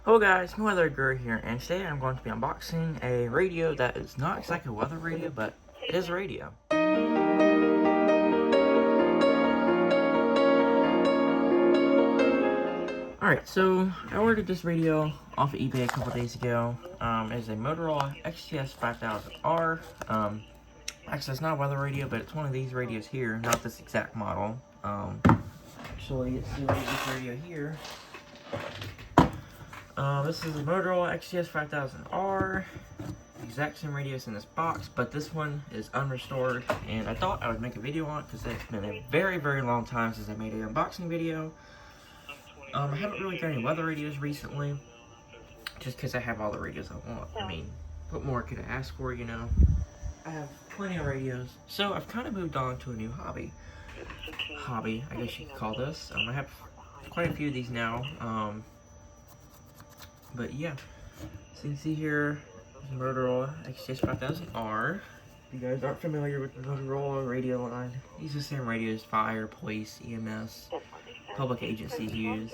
Hello guys, Weather Guru here, and today I'm going to be unboxing a radio that is not exactly a weather radio, but it is a radio. Alright, so I ordered this radio off of eBay a couple days ago. It's a Motorola XTS5000R. Actually, it's not a weather radio, but it's one of these radios here, not this exact model. Actually, it's this radio here. This is a Motorola XTS5000R. Exact same radios in this box, but this one is unrestored, and I thought I would make a video on it because it's been a very, very long time since I made an unboxing video. I haven't really done any weather radios recently, just because I have all the radios I want. I mean, what more could I ask for, you know? I have plenty of radios, so I've kind of moved on to a new hobby, I guess you could call this. I have quite a few of these now, but yeah, so you can see here, Motorola XTS5000R. If you guys aren't familiar with the Motorola radio line, these are the same radios fire, police, EMS, public agencies use.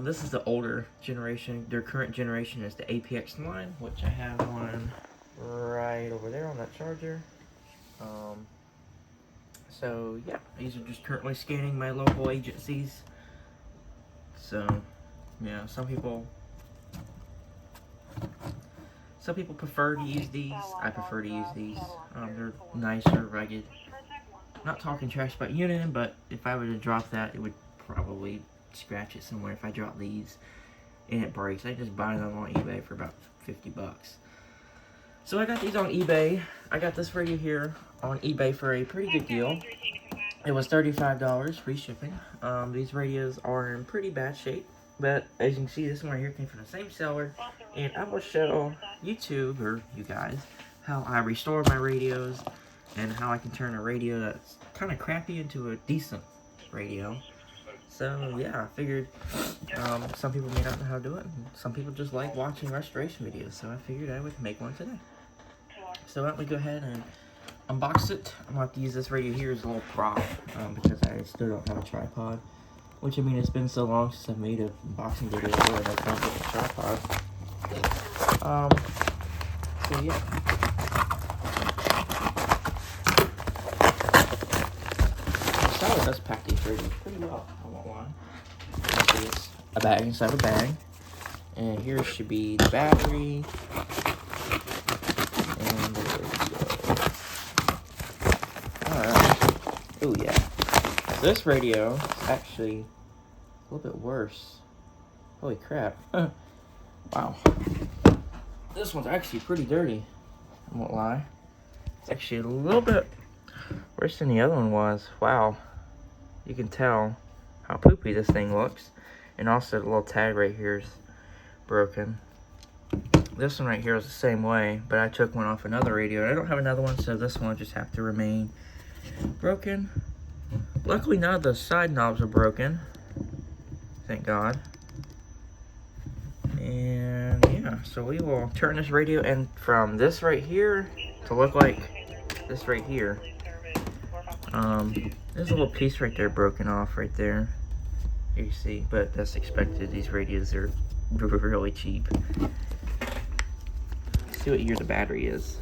This is the older generation. Their current generation is the APX line, which I have one right over there on that charger. So yeah, these are just currently scanning my local agencies. So yeah, some people prefer to use these. I prefer to use these. They're nicer, rugged. Not talking trash about Union, but if I were to drop that, it would probably scratch it somewhere if I drop these and it breaks. I just buy them on eBay for about 50 bucks. So I got these on eBay. I got this radio here on eBay for a pretty good deal. It was $35, free shipping. These radios are in pretty bad shape, but as you can see, this one right here came from the same seller, and I will show YouTube, or you guys, how I restore my radios and how I can turn a radio that's kind of crappy into a decent radio. So yeah, I figured some people may not know how to do it, and some people just like watching restoration videos, so I figured I would make one today. So why don't we go ahead and unbox it. I'm going to have to use this radio here as a little prop, because I still don't have a tripod. Which, I mean, it's been so long since I've made an unboxing video where I can't get a tripod. So yeah. Solid does pack these radios pretty well, I won't lie. See, it's a bag inside a bag. And here should be the battery. And there we go. Alright. Oh yeah. This radio is actually a little bit worse. Holy crap. Wow. This one's actually pretty dirty. I won't lie. It's actually a little bit worse than the other one was. Wow. You can tell how poopy this thing looks. And also the little tag right here is broken. This one right here is the same way, but I took one off another radio. I don't have another one, so this one will just have to remain broken. Luckily, none of the side knobs are broken. Thank God. And yeah, so we will turn this radio in from this right here to look like this right here. There's a little piece right there broken off right there. Here you see, but that's expected. These radios are really cheap. Let's see what year the battery is.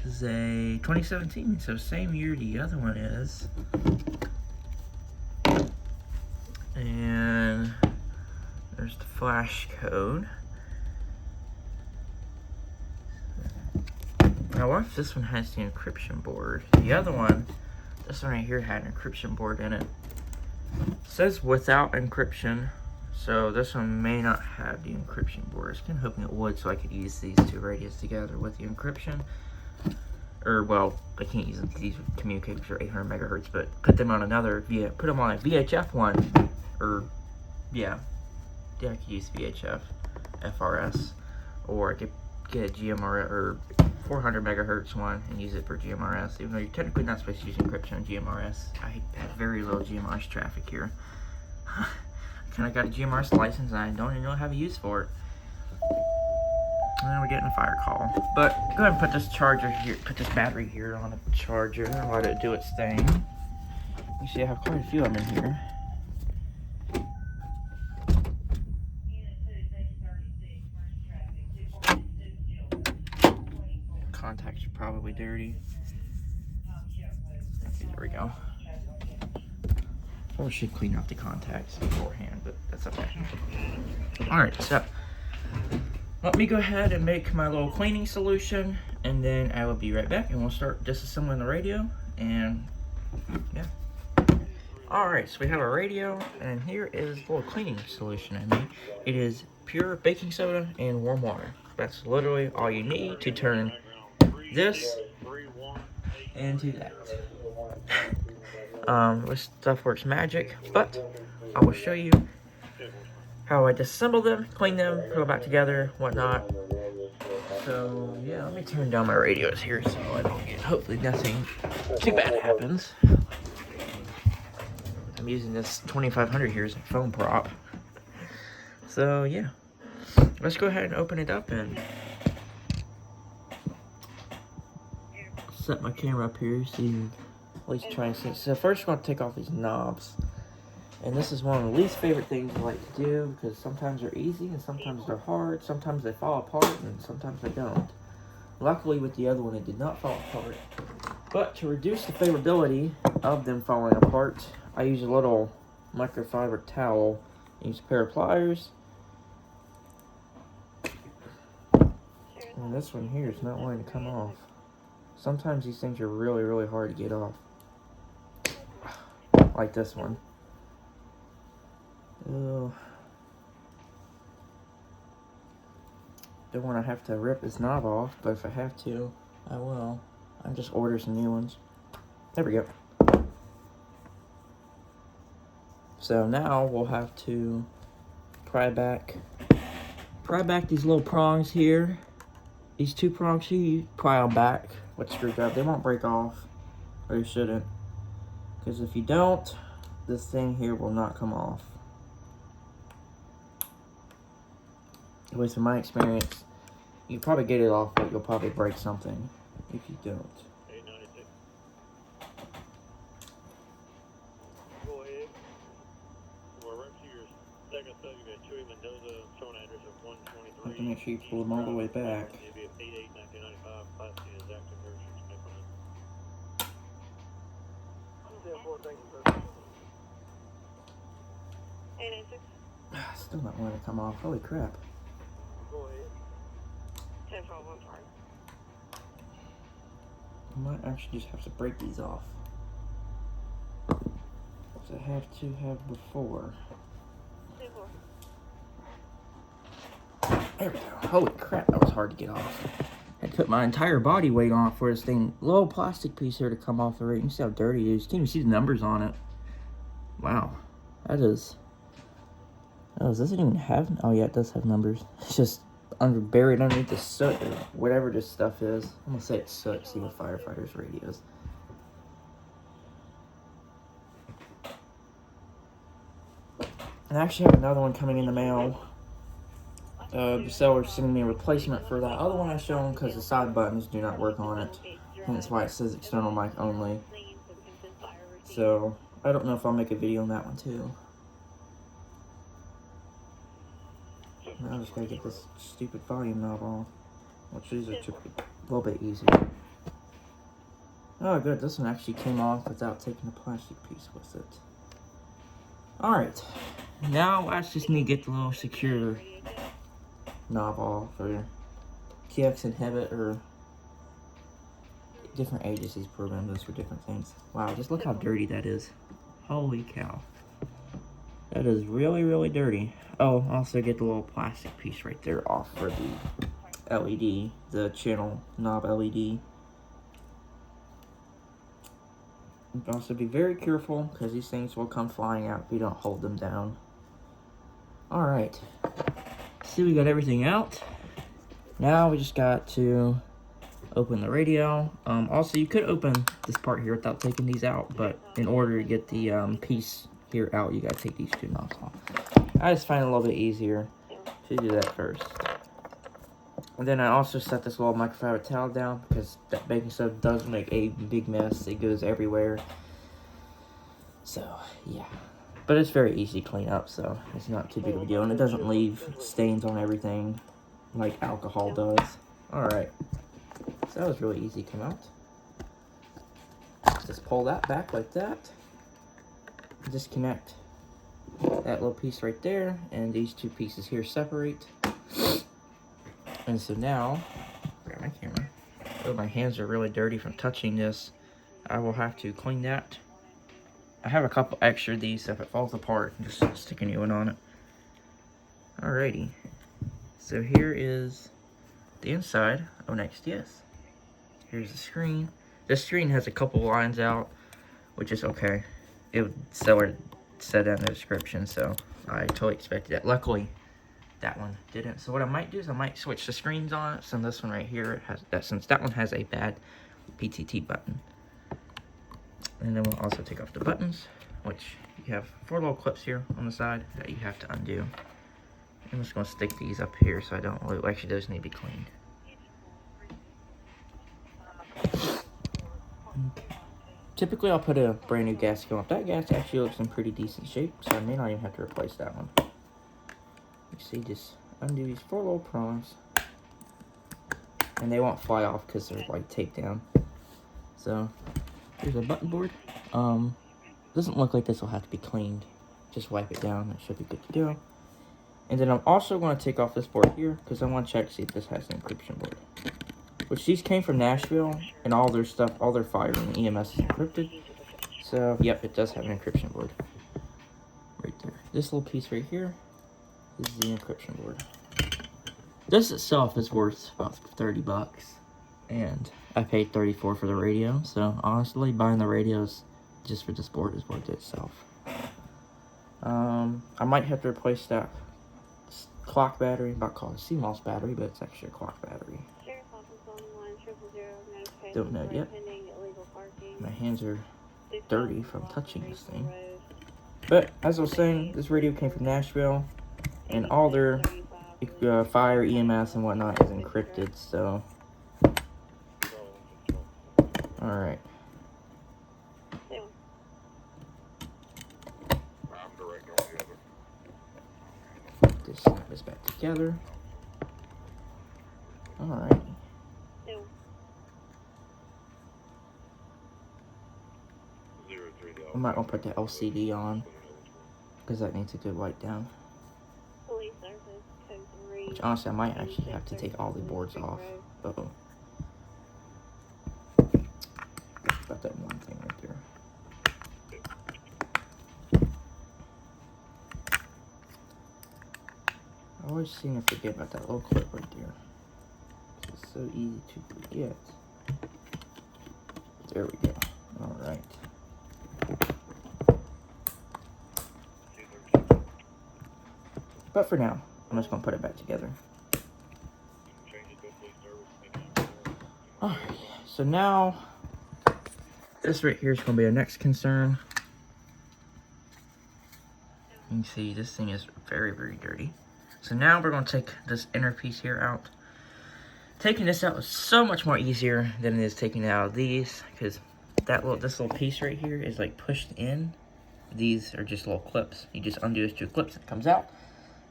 This is a 2017, so same year the other one is. And there's the flash code. Now watch, this one has the encryption board. The other one, this one right here, had an encryption board in it. It says without encryption, so this one may not have the encryption board. I was kind of hoping it would, so I could use these two radios together with the encryption. Or, well, I can't use them because these would communicate for 800 megahertz, but put them on put them on a VHF one, or, yeah, I could use VHF, FRS, or I could get a GMRS, or 400 megahertz one, and use it for GMRS, even though you're technically not supposed to use encryption on GMRS. I have very low GMRS traffic here. I kind of got a GMRS license, and I don't even know how to use for it. And we're getting a fire call. But go ahead and put this charger here, put this battery here on a charger and let it do its thing. You see I have quite a few of them in here. contacts are probably dirty. Okay, there we go. Or should clean out the contacts beforehand, but that's okay. Alright, so let me go ahead and make my little cleaning solution, and then I will be right back and we'll start disassembling the radio. And yeah. Alright, so we have our radio, and here is the little cleaning solution I made. It is pure baking soda and warm water. That's literally all you need to turn this into that. This stuff works magic, but I will show you how I disassemble them, clean them, put them back together, whatnot. So yeah, let me turn down my radios here so I don't get, hopefully nothing too bad happens. I'm using this 2500 here as a phone prop. So yeah, let's go ahead and open it up and set my camera up here so you can at least try and see. So first we're going to take off these knobs. And this is one of the least favorite things I like to do, because sometimes they're easy and sometimes they're hard. Sometimes they fall apart and sometimes they don't. Luckily with the other one it did not fall apart. But to reduce the favorability of them falling apart, I use a little microfiber towel. I use a pair of pliers. And this one here is not wanting to come off. Sometimes these things are really, really hard to get off. Like this one. Don't want to have to rip this knob off, but if I have to, I will. I'll just order some new ones. There we go. So now we'll have to pry back these little prongs here. These two prongs here, you pry them back with a screwdriver. They won't break off, or you shouldn't. Because if you don't, this thing here will not come off. At least in my experience, you probably get it off, but you'll probably break something if you don't. 896. Go ahead. We're right to your second subject at Chewy Mendoza, showing address of 123. You have to make sure you pull them all the way back. It'll be 8/8/1995. Class C is active version. Thank you, sir. 896. Still not wanting to come off. Holy crap. Go ahead. 1012, I'm sorry. I might actually just have to break these off. As I have to have before. 24. There we go. Holy crap, that was hard to get off. I put my entire body weight on it for this thing, little plastic piece here to come off the radio. You see how dirty it is. You can't even see the numbers on it. Wow. That is... Oh, does it even have... Oh yeah, it does have numbers. It's just buried underneath the soot or whatever this stuff is. I'm gonna say it's soot, see with firefighters' radios. And I actually have another one coming in the mail. The seller's sending me a replacement for that other one I showed because the side buttons do not work on it. And that's why it says external mic only. So, I don't know if I'll make a video on that one too. Now I just gotta get this stupid volume knob off, which these are typically a little bit easier. Oh good, this one actually came off without taking the plastic piece with it. Alright, now I just need to get the little secure knob off, or KX inhibit, or different agencies program this for different things. Wow, just look how dirty that is. Holy cow. That is really, really dirty. Oh, also get the little plastic piece right there off for the LED, the channel knob LED. Also be very careful, because these things will come flying out if you don't hold them down. Alright. See, we got everything out. Now we just got to open the radio. Also, you could open this part here without taking these out, but in order to get the piece here out, you gotta take these two knobs off. I just find it a little bit easier to do that first. And then I also set this little microfiber towel down because that baking soda does make a big mess. It goes everywhere. So, yeah. But it's very easy to clean up, so it's not too big of a deal. And it doesn't leave stains on everything like alcohol does. Alright. So that was really easy to come out. Just pull that back like that. Disconnect that little piece right there, and these two pieces here separate. And so now, grab my camera. Oh, my hands are really dirty from touching this. I will have to clean that. I have a couple extra of these, so if it falls apart, just stick a new one on it. Alrighty. So here is the inside of an XTS. Here's the screen. This screen has a couple lines out, which is okay. It would said that in the description, so I totally expected that. Luckily, that one didn't. So what I might do is I might switch the screens on it. Since this one right here has that, since that one has a bad PTT button. And then we'll also take off the buttons, which you have 4 little clips here on the side that you have to undo. I'm just going to stick these up here so I don't lose. Actually, those need to be cleaned. Okay. Typically, I'll put a brand new gasket on. That gasket actually looks in pretty decent shape, so I may not even have to replace that one. You see, just undo these 4 little prongs, and they won't fly off because they're like taped down. So here's a button board. Doesn't look like this will have to be cleaned. Just wipe it down. It should be good to go. And then I'm also going to take off this board here because I want to check to see if this has an encryption board. Which these came from Nashville, and all their stuff, all their fire and EMS is encrypted. So, yep, it does have an encryption board. Right there. This little piece right here is the encryption board. This itself is worth about 30 bucks. And I paid 34 for the radio. So, honestly, buying the radios just for this board is worth it itself. I might have to replace that clock battery. I'm about to call it a CMOS battery, but it's actually a clock battery. Don't know yet. My hands are dirty from touching this thing. But as I was saying, this radio came from Nashville, and all their fire, EMS, and whatnot is encrypted. So, all right. Just snap this back together. All right. I'm not gonna put the LCD on because that needs a good wipe down. Which honestly, I might actually have to take all the boards off. Uh-oh. About that one thing right there. I always seem to forget about that little clip right there. It's so easy to forget. There we go. All right. But for now, I'm just going to put it back together. Alright, so now, this right here is going to be our next concern. You can see this thing is very, very dirty. So now we're going to take this inner piece here out. Taking this out is so much more easier than it is taking it out of these, because this little piece right here is like pushed in. These are just little clips. You just undo those 2 clips and it comes out.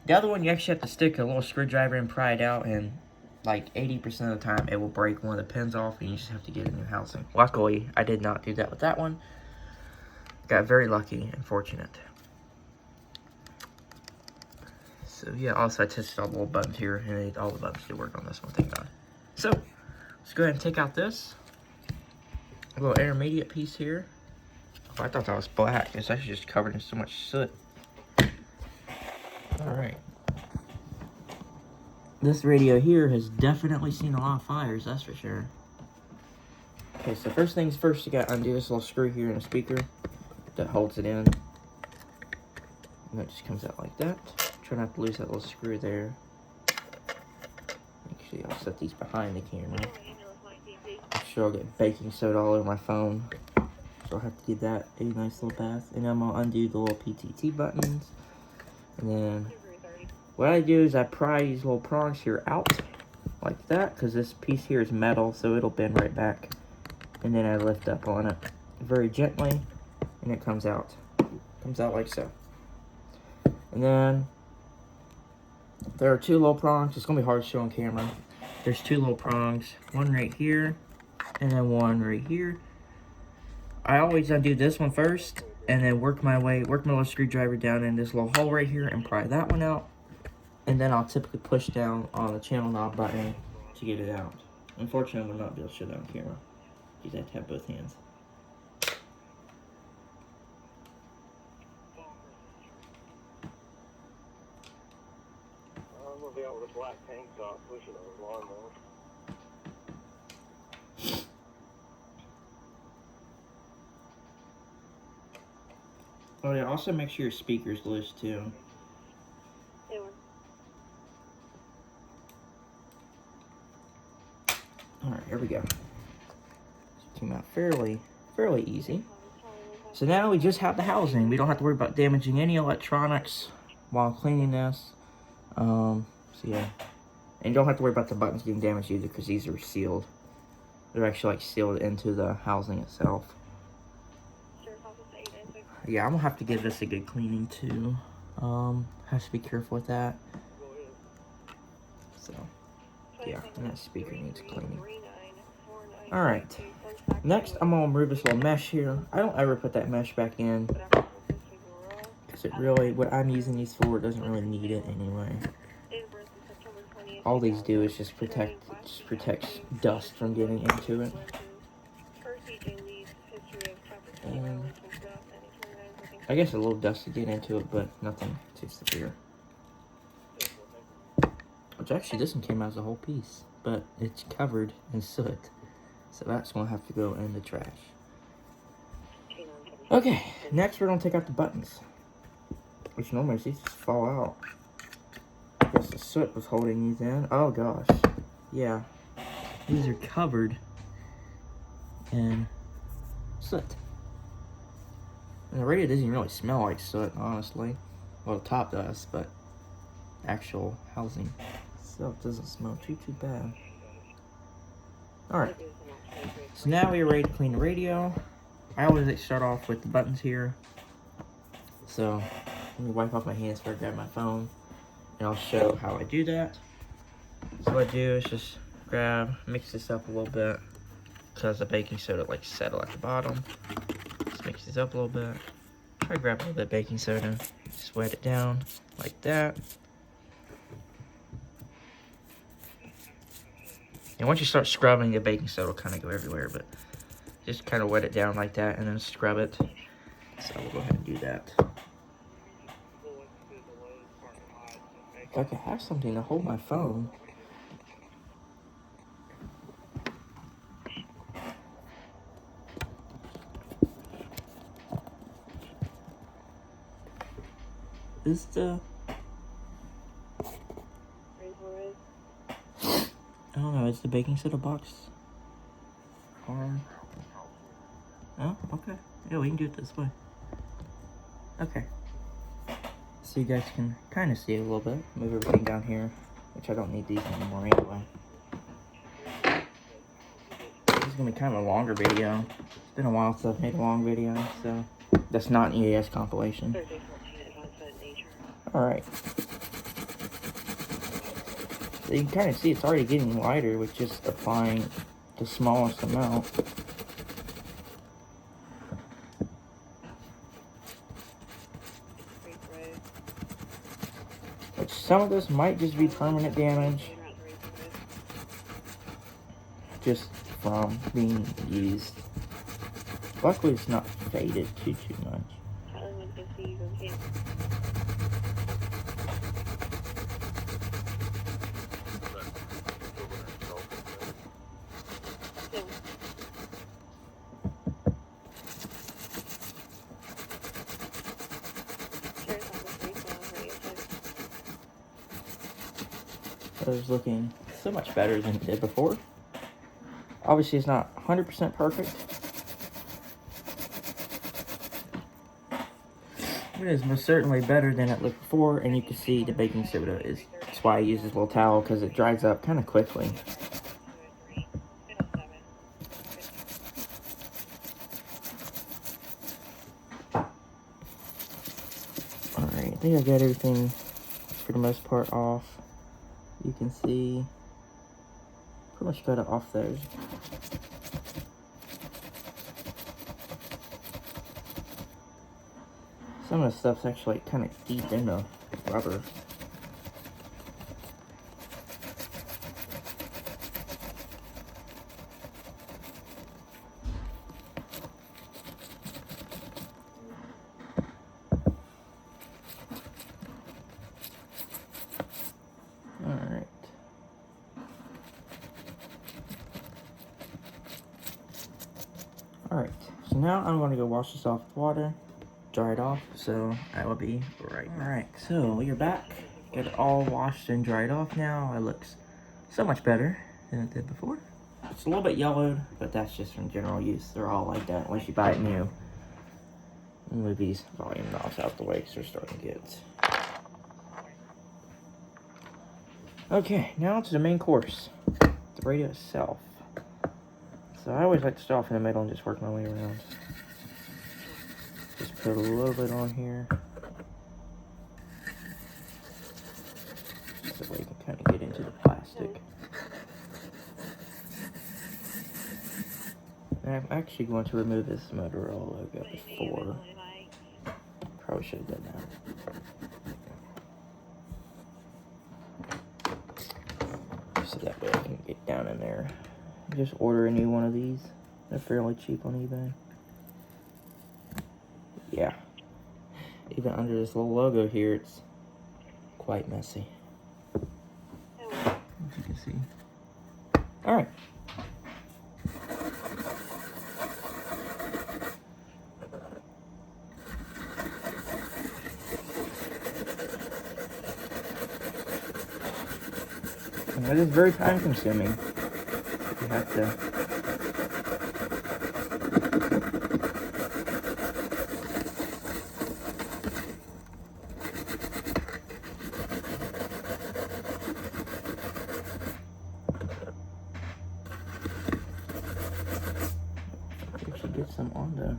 The other one, you actually have to stick a little screwdriver and pry it out, and like 80% of the time, it will break one of the pins off, and you just have to get a new housing. Luckily, I did not do that with that one. Got very lucky and fortunate. So yeah, also I tested all the little buttons here, and all the buttons did work on this one, thank God. So, let's go ahead and take out this little intermediate piece here. Oh, I thought that was black. It's actually just covered in so much soot. Alright. This radio here has definitely seen a lot of fires, that's for sure. Okay, so first things first, you gotta undo this little screw here in the speaker that holds it in. And that just comes out like that. Try not to lose that little screw there. Actually, I'll set these behind the camera. I'm sure I'll get baking soda all over my phone. So I'll have to give that a nice little bath. And I'm gonna undo the little PTT buttons. And then what I do is I pry these little prongs here out like that, because this piece here is metal, so it'll bend right back. And then I lift up on it very gently, and it comes out. Comes out like so. And then there are 2 little prongs. It's gonna be hard to show on camera. there's two little prongs, one right here, and then one right here. I always undo this one first, and then work my little screwdriver down in this little hole right here and pry that one out. And then I'll typically push down on the channel knob button to get it out. Unfortunately, I will not be able to show that on camera. You have to have both hands. I'm gonna be out with a black tank top pushing those lawnmowers. Oh yeah, also make sure your speaker's loose too. They were. Alright, here we go. Came out fairly easy. So now we just have the housing. We don't have to worry about damaging any electronics while cleaning this. So yeah. And you don't have to worry about the buttons getting damaged either because these are sealed. They're actually like sealed into the housing itself. Yeah, I'm gonna have to give this a good cleaning too. Have to be careful with that. So yeah, and that speaker needs cleaning. Alright. Next, I'm gonna remove this little mesh here. I don't ever put that mesh back in because it really, what I'm using these for, it doesn't really need it anyway. All these do is just protects dust from getting into it. And I guess a little dust to get into it, but nothing too severe. Which actually, this one came out as a whole piece, but it's covered in soot. So that's going to have to go in the trash. Okay, next we're going to take out the buttons. Which normally these just fall out. I guess the soot was holding these in. Oh gosh. Yeah. These are covered in soot. And the radio doesn't even really smell like soot, honestly. Well, the top does, but actual housing itself doesn't smell too bad. Alright. So now we are ready to clean the radio. I always start off with the buttons here. So let me wipe off my hands before I grab my phone. And I'll show how I do that. So what I do is just mix this up a little bit. Because the baking soda like settle at the bottom. Just mix this up a little bit. Try to grab a little bit of baking soda. Just wet it down like that. And once you start scrubbing, the baking soda will kind of go everywhere, but just kind of wet it down like that and then scrub it. So we'll go ahead and do that. If I could have something to hold my phone. Is the... I don't know, is the baking soda box hard? Oh, okay. Yeah, we can do it this way. Okay. So you guys can kind of see it a little bit. Move everything down here, which I don't need these anymore anyway. This is going to be kind of a longer video. It's been a while since I've made a long video, so that's not an EAS compilation. Alright. So you can kind of see it's already getting lighter with just applying the smallest amount. Which some of this might just be permanent damage. Just from being used. Luckily it's not faded too much. It was looking so much better than it did before. Obviously it's not 100% perfect. It is most certainly better than it looked before, and you can see the baking soda is. That's why I use this little towel, because it dries up kind of quickly. Alright, I think I got everything for the most part off. You can see pretty much got it off those. Some of the stuff's actually kind of deep in the rubber. Alright. Alright, so now I'm going to go wash this off with water, dry it off, so I will be right back. Alright, so we are back. Got it all washed and dried off now. It looks so much better than it did before. It's a little bit yellowed, but that's just from general use. They're all like that once you buy it new. Move these volume knobs out the way because they're starting to get... Okay, now to the main course, the radio itself. So I always like to start off in the middle and just work my way around. Just put a little bit on here. So that way you can kind of get into the plastic. And I'm actually going to remove this Motorola logo before. Probably should have done that. So that way I can get down in there. Just order a new one of these. They're fairly cheap on eBay. Yeah. Even under this little logo here, it's quite messy. As you can see. Alright. And that is very time consuming. You have to actually get some on there.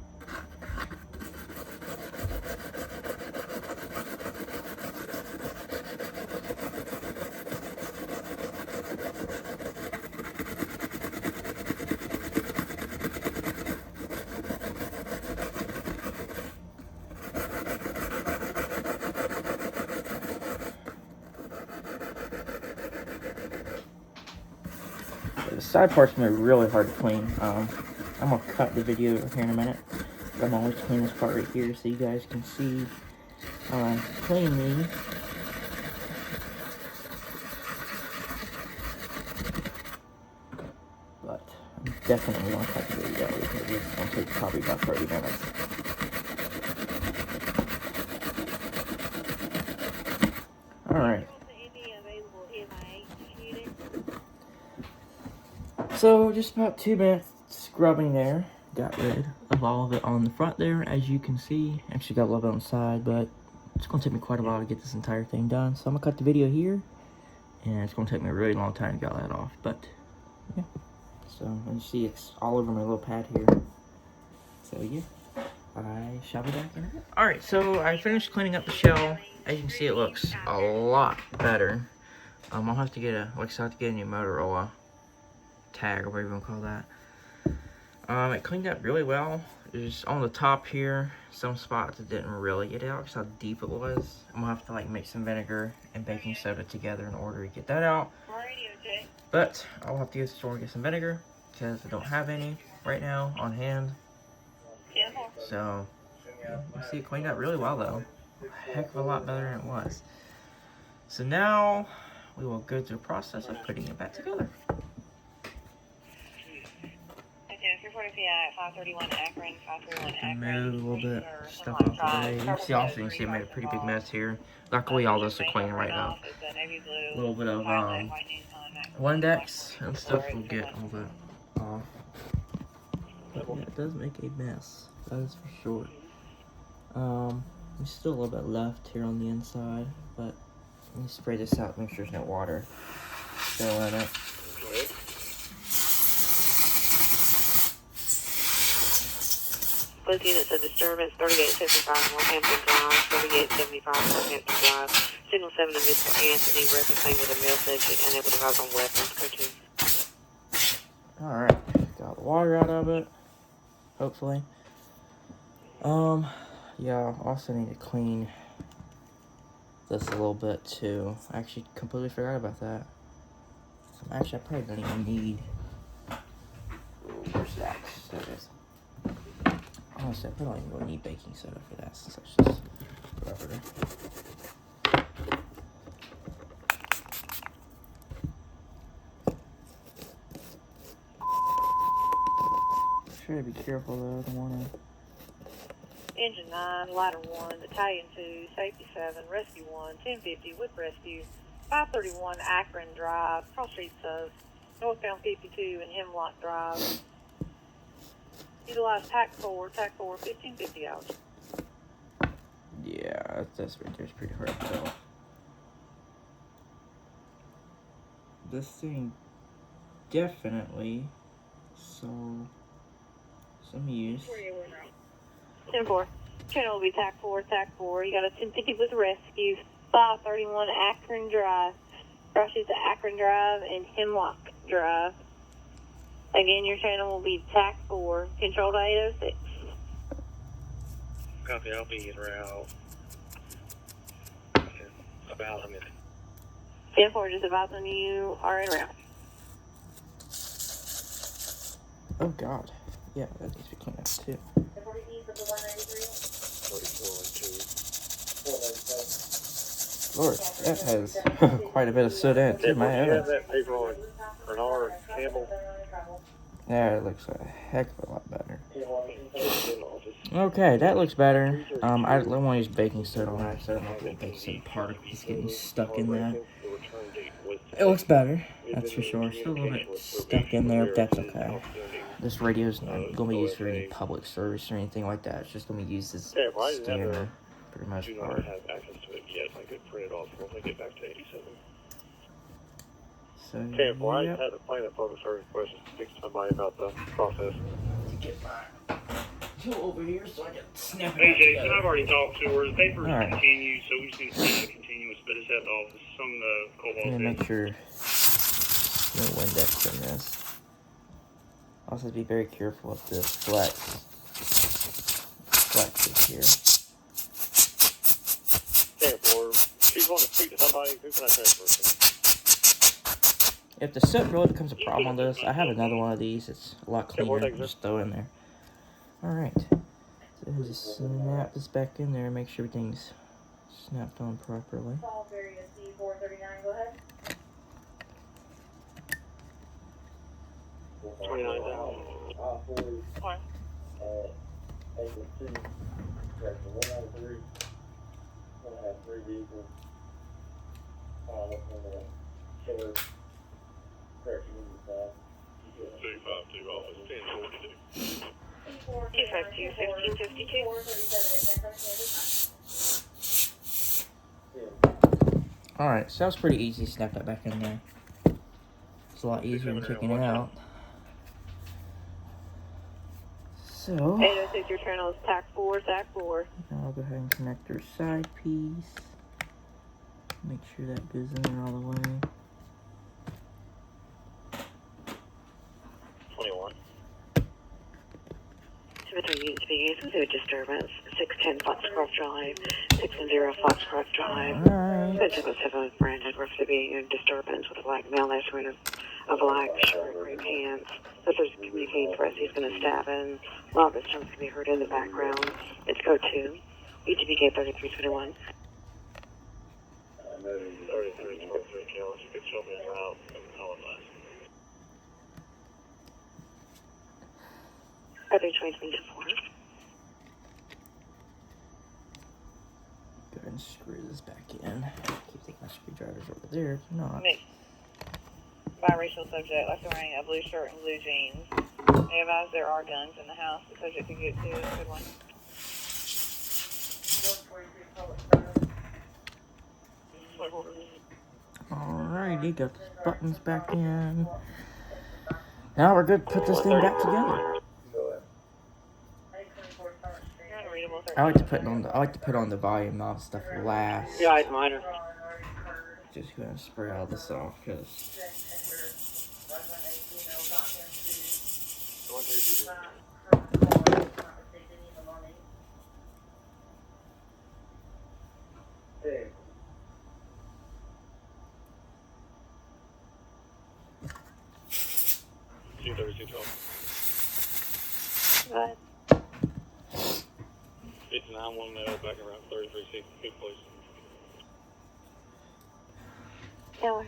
The side part's gonna be really hard to clean. I'm gonna cut the video here in a minute. But I'm going to clean this part right here so you guys can see how I clean these. But I'm definitely gonna cut the video because it's gonna take probably about 30 minutes. Alright. So just about 2 minutes scrubbing there. Got rid of all of it on the front there, as you can see. Actually got a little bit on the side, but it's gonna take me quite a while to get this entire thing done. So I'm gonna cut the video here, and it's gonna take me a really long time to get all that off. But yeah. So as you see, it's all over my little pad here. So yeah, I shall be back in a bit. Alright, so I finished cleaning up the shell. As you can see, it looks a lot better. I'll have to get a new Motorola tag or whatever you want to call that. It cleaned up really well. There's on the top here some spots that didn't really get out because how deep it was. I'm gonna have to like mix some vinegar and baking soda together in order to get that out. But I'll have to go to the store and get some vinegar because I don't have any right now on hand. So yeah, you see it cleaned up really well though. A heck of a lot better than it was. So now we will go through the process of putting it back together. Move a little bit of stuff out the way. You can see also, I made a pretty big mess here. Luckily all this are clean right now. A little bit of Windex and stuff will get all that off. But yeah, it does make a mess. That is for sure. There's still a little bit left here on the inside, but let me spray this out, make sure there's no water still in it. Both units of disturbance, 3875 Northampton Drive, 3875 Northampton Drive. Signal 7 to Mr. Anthony, referencing with a mail subject, unable to rise on weapons, coaching. Alright, got the water out of it, hopefully. Yeah, also need to clean this a little bit too. I actually completely forgot about that. Actually, I probably don't even need. Where's that? There it is. Honestly, I probably don't even really need baking soda for that since that's just rubber. Try to be careful though, I don't want to. Engine 9, Ladder 1, Battalion 2, Safety 7, Rescue 1, 1050 with Rescue, 531 Akron Drive, cross streets of northbound 52 and Hemlock Drive. Utilize TAC 4, 1550 hours. Yeah, that's right there's pretty hard to tell. This thing definitely saw some use. 10-4. Channel will be TAC 4, TAC 4. You got a 1050 with Rescue, 531 Akron Drive, cross streets of Akron Drive and Hemlock Drive. Again, your channel will be TAC 4, control to 806. Copy, I'll be en route. About a minute. 10-4, just advising you are en route. Oh god. Yeah, that needs to be cleaned up too. 34 Lord, that has quite a bit of soot in it too, my you have heavens. that paper on Bernard Campbell? Yeah, it looks a heck of a lot better. In office. Okay, that looks better. I don't want to use baking soda on that, so I don't know if the baking soda particles getting stuck in there. It looks better, that's for sure. Still a little bit stuck in there, but that's okay. This radio is not going to be used for any public service or anything like that. It's just going to be used as scanner for the most Do part. not have access to it yet. I could print it off once I get back to 87. So, I yep. had a plan at public service questions to speak to somebody about the process. Get my tool over here so I can snap it Hey out Jason, together. I've already talked to her. The paper's All right. continued, so we just need to see the continuous, but it's at the office. Some of the I'm cobalt gonna in. make sure no Windex in this. Also, be very careful with this flexes here. She's going to speak to somebody. Who can I transfer to? If the soot really becomes a problem on this, I have another one of these. It's a lot cleaner. Just throw it in there. Alright. So just snap this back in there and make sure everything's snapped on properly. 29,000. Fine. Office 1042. 252, 1552. Alright, so that was pretty easy to snap that back in there. It's a lot easier than taking it out. So, 806, your channel is TAC 4, TAC 4. now I'll go ahead and connect our side piece. Make sure that goes in there all the way. 21. Cemetery unit to be used with a disturbance. 610 Foxcroft Drive, 610 Foxcroft Drive. Alright. 777 Brandon, rough to be in disturbance with a black male that's wearing a black shirt, gray pants. This is communicating for us. He's going to stab in. A lot of disturbance can be heard in the background. It's code 2. UTPK 3321. 3323 kills. You could show me en route and call it last. 3324. Go ahead and screw this back in. Keep thinking my screwdriver's over there. It's not. Mixed. Biracial subject, like wearing a blue shirt and blue jeans. They advise there are guns in the house. The subject could get to a good one. Alrighty, got the buttons back in. Now we're good to put this thing back together. I like to put on the volume knob stuff last. Yeah, it's minor. Just gonna spray all this off because Hey. 23212. Go ahead. It's 910 back around 3360. Good place. Taylor.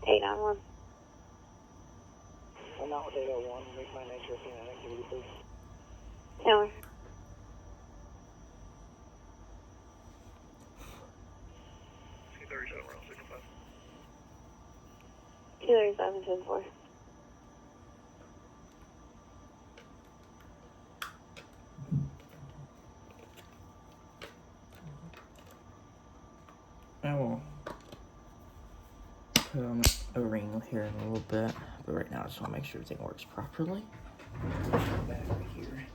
Eight on one. I'm not with 801. Make my nature of that activity, please. Taylor. C37, around 65. 237-10-4. I will put on a ring here in a little bit, but right now I just want to make sure everything works properly. Battery here.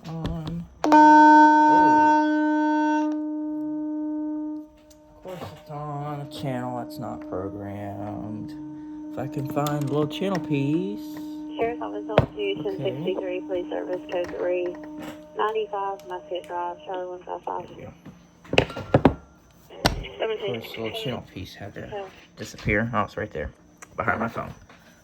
On. Of course it's on a channel that's not programmed. If I can find a little channel piece. Sheriff's Office Altitude 1063, please service code 395, Musket Drive, Charlie 155. Of course, the little channel piece had to disappear. Oh, it's right there, behind my phone.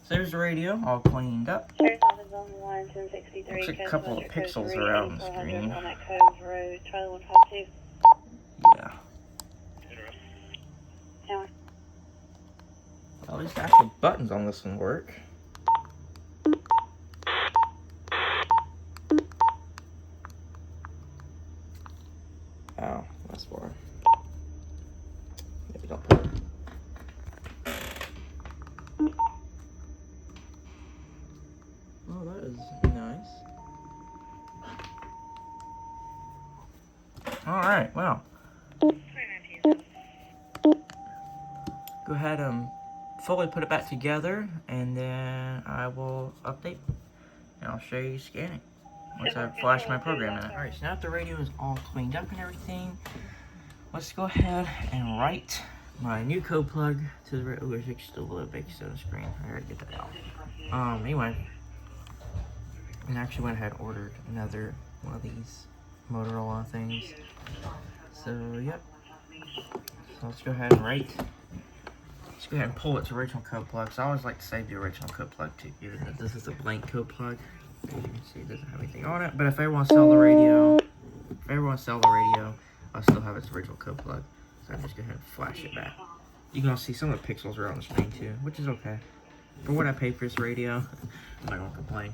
So there's the radio, all cleaned up. Sheriff's Office on the line 1063. Looks like a couple of pixels are out on the screen. On that Cove Road, Charlie 152. Yeah. Taylor. Well, at least the actual buttons on this one work. Oh, that's why. Maybe don't put it. Oh, that is nice. Alright, well. Go ahead and fully put it back together, and then I will update, and I'll show you scanning once I flash my program in it. Alright, so now that the radio is all cleaned up and everything, let's go ahead and write my new code plug to the radio. Ooh, it's still a little big on the screen. I gotta get that out. Anyway, and I actually went ahead and ordered another one of these Motorola things. So, yep. So let's go ahead and write. Let's go ahead and pull its original code plug. So I always like to save the original code plug too, even though this is a blank code plug. As you can see, it doesn't have anything on it. But if I want to sell the radio, I'll still have its original code plug. So I'm just go ahead and flash it back. You can also see some of the pixels are on the screen too, which is okay. For what I paid for this radio, I'm not gonna complain.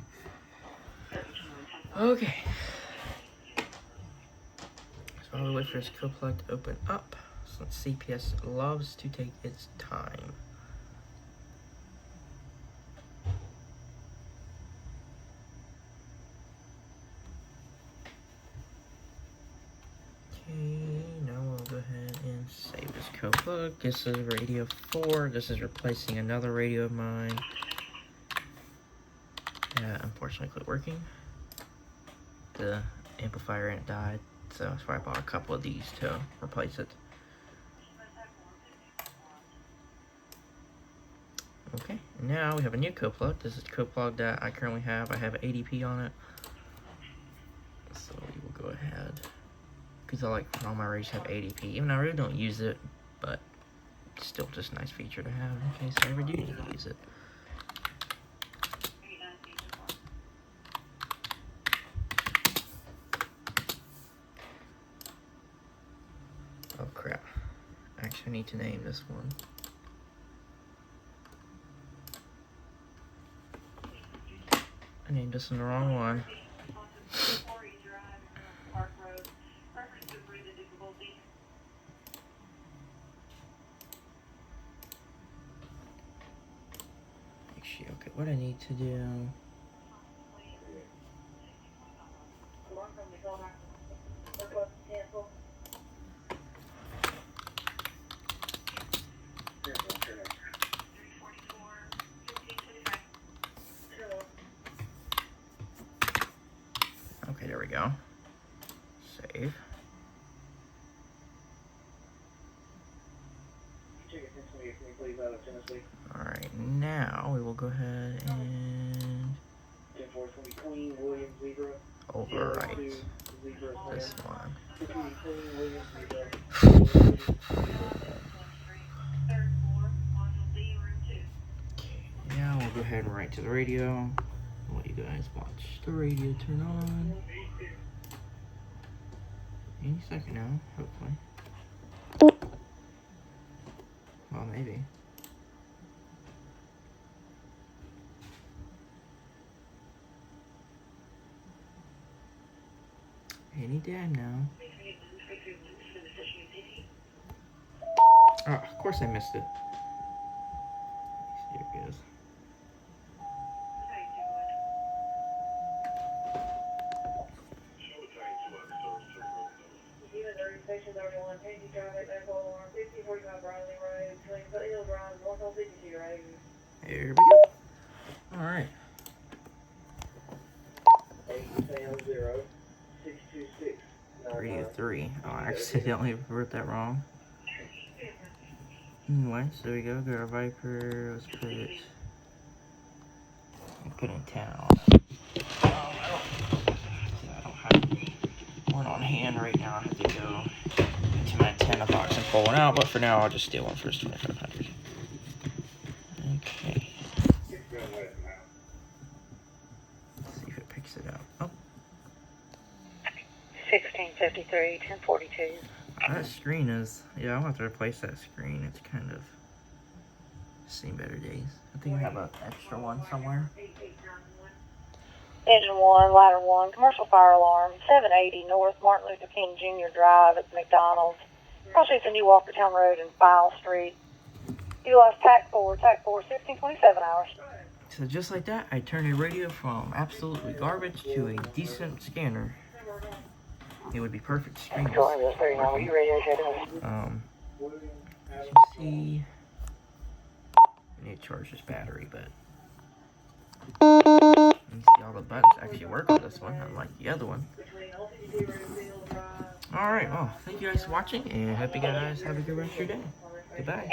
Okay. So I'll wait for this code plug to open up. So CPS loves to take its time. Okay, now we'll go ahead and save this code plug. This is radio 4. This is replacing another radio of mine that unfortunately quit working. The amplifier in it died, so that's why I bought a couple of these to replace it. Okay, now we have a new code plug. This is the code plug that I currently have. I have ADP on it. So we will go ahead, because I like all my radios have ADP. Even though I really don't use it, but it's still just a nice feature to have in case I ever do need to use it. Oh crap. Actually, I need to name this one. I named this one the wrong one. Actually, okay, what I need to do. save. Alright, now we will go ahead and overwrite this one. Now we'll go ahead and write to the radio. Let you guys watch the radio turn on. Any second now, hopefully. Well, maybe. Any damn now. Oh, of course I missed it. Here it goes. Station 31, Kansas Drive, 894 alarm, 5045 Briley Road, between Foothill Drive and North Old 52 Road. There we go. Alright. 800-626. Radio 3. Oh, I accidentally wrote that wrong. Anyway, so we go our Viper. Let's put it. Put in town. I don't have one on hand right now. I have to go into my antenna box and pull one out, but for now I'll just steal one for 2500. Okay. Let's see if it picks it up. Oh. 1653, 1042. That screen is, yeah, I'll have to replace that screen. It's kind of seen better days. I think I have an extra one somewhere. Engine 1, ladder 1, commercial fire alarm, 780 North Martin Luther King Jr. Drive at McDonald's. Crossing to New Walkertown Road and File Street. Utilize TAC 4, 1627 hours. So just like that, I turned a radio from absolutely garbage to a decent scanner. It would be perfect screen. As you see, I need to charge this battery, but you see all the buttons actually work on this one, unlike the other one. Alright, well, thank you guys for watching, and hope you guys have a good rest of your day. Goodbye.